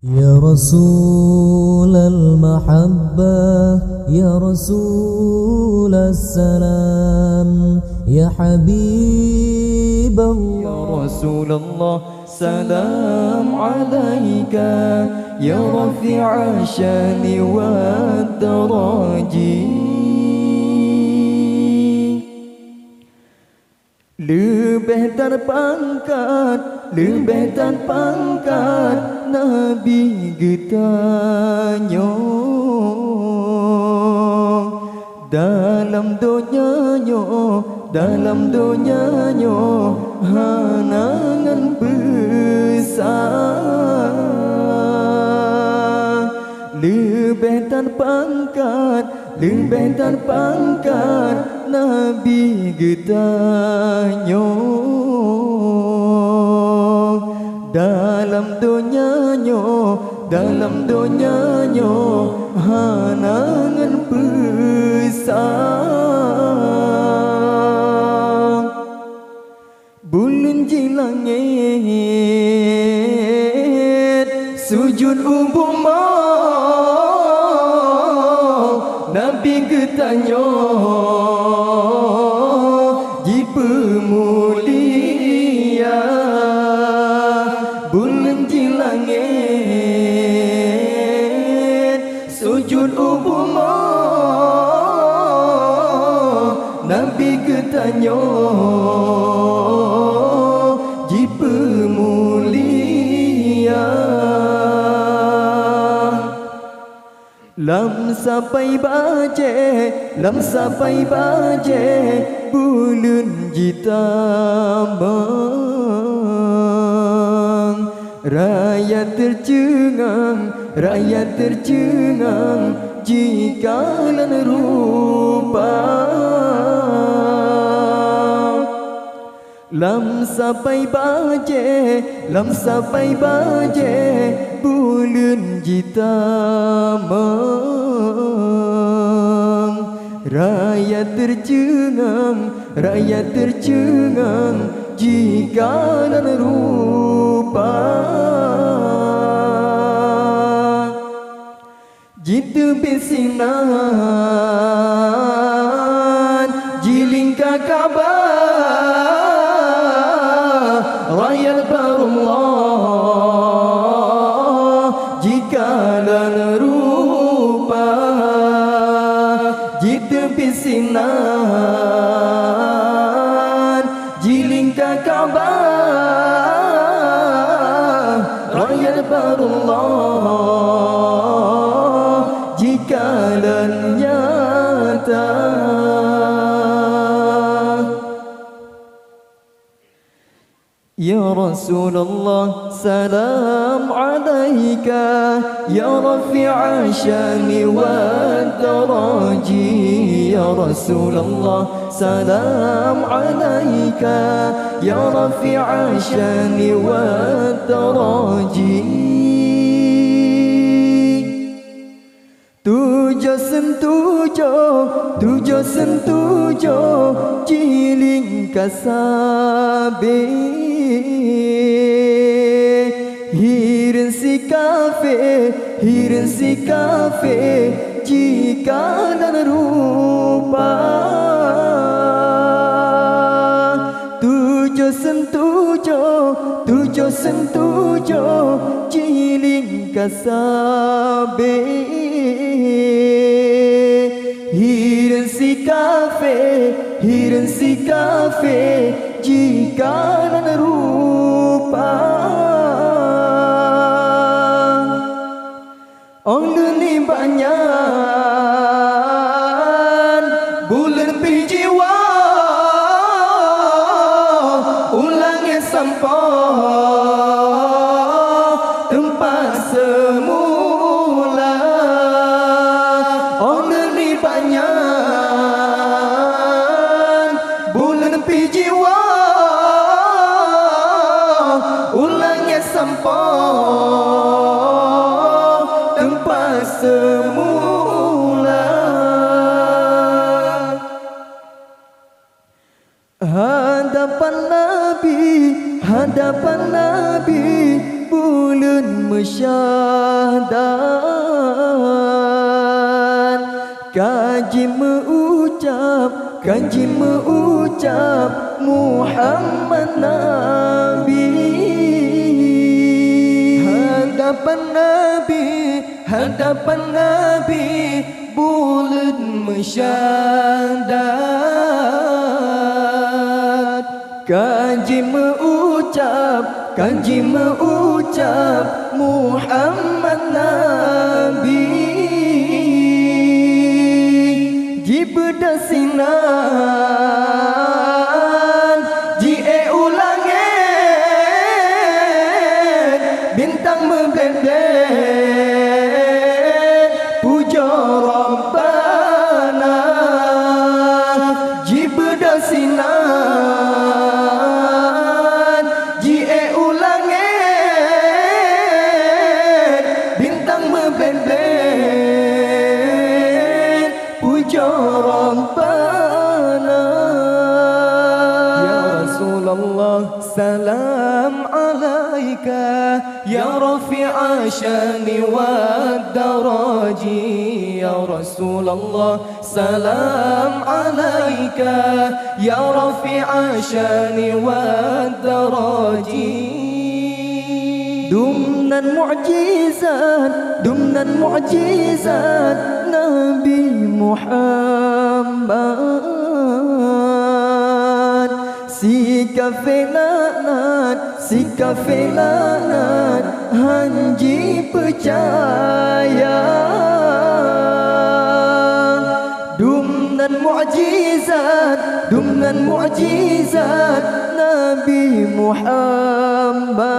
يا رسول المحبة يا رسول السلام يا حبيب الله يا رسول الله سلام عليك يا رفيع الشان والدرجات. Lebih terpangkat, lebih terpangkat Nabi getanya dalam dunianya, dalam dunianya hanangan besar. Lebih terpangkat, lebih terpangkat Nabi getanya dalam dunianya, dalam dunianya hanangan besar. Bulan langit sujud ubumah Nabi getanya jipa mulia. Bulan langit sujud ubumah Nabi getanya jipa mulia. Lam sampai baje, lam sampai baje bulan jitamang. Rakyat tercengang, rakyat tercengang jikalau rupa. Lam sampai baje, lam sampai baje bulan jitamang. Rakyat tercengang, rakyat tercengang jikalau rupa. Jitu bisinan jiling kakabar rakyat barullah jikalau rupa. Jitu bisinan jiling kakabar rakyat barullah jikalau nyata. Ya Rasulullah salam alaika ya rafi'a syani wa daraji. Ya Rasulullah salam alaika ya rafi'a syani wa daraji. Tujuh sentujuh jiling kasabe hirin si kafe jikalau rupa. Tujuh sentujuh jiling kasabe hirin si kafe jikalau rupa. Orang ni banyak bulan pijiwa ulangnya sampah tempat semula. Orang ni banyak bulan pijiwa ulangnya sampah tempat semula. Hadapan Nabi bulan mesyahdat, kaji mengucap Muhammad Nabi. Hadapan Nabi bulan mesyahdat, kaji mengucap Muhammad Nabi. Jibedasinan ulangen, bintang membledek puja Rabbana. Jibedasinan ulangen, bintang membledek puja Rabbana. Ya Rasulullah salam alaika, ya rafi'a syani wad daraji. Ya Rasulullah salam alaika, ya rafi'a syani wad daraji. Dumnan mu'jizat Nabi Muhammad. Sikafilanat hanji percaya. Dumnan mu'jizat Nabi Muhammad.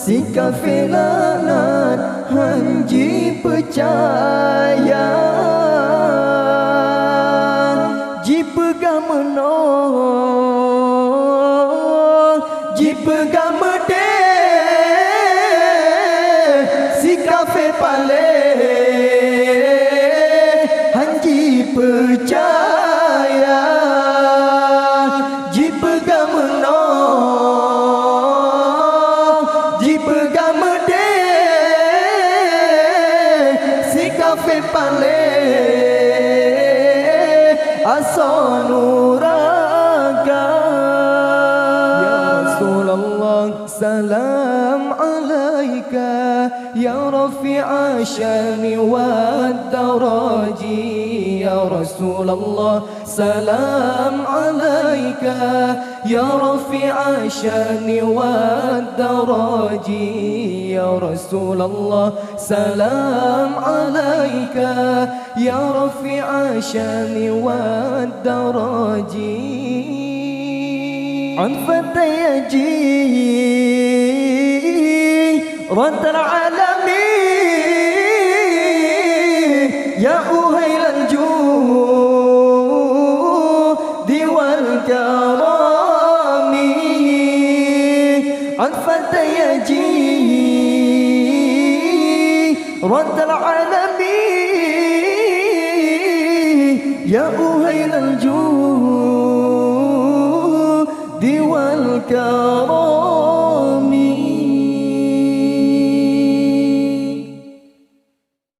Sikafilanat hanji percaya. Jipegam de si kafe pale hanji percaya. Jipegam de si kafe pale asanuraga. Ya Rasulullah salam alaika, ya rafi'a syani wad daraji. Ya Rasulullah salam alaika, ya rafi'a syani wad daraji. Ya Rasulullah salam alaika, ya rafi'a syani wad daraji. Anfataya رد العالمين يا أهيل الجود والكرام. عطفة يجي رد العالمين يا أهيل الجود والكرام.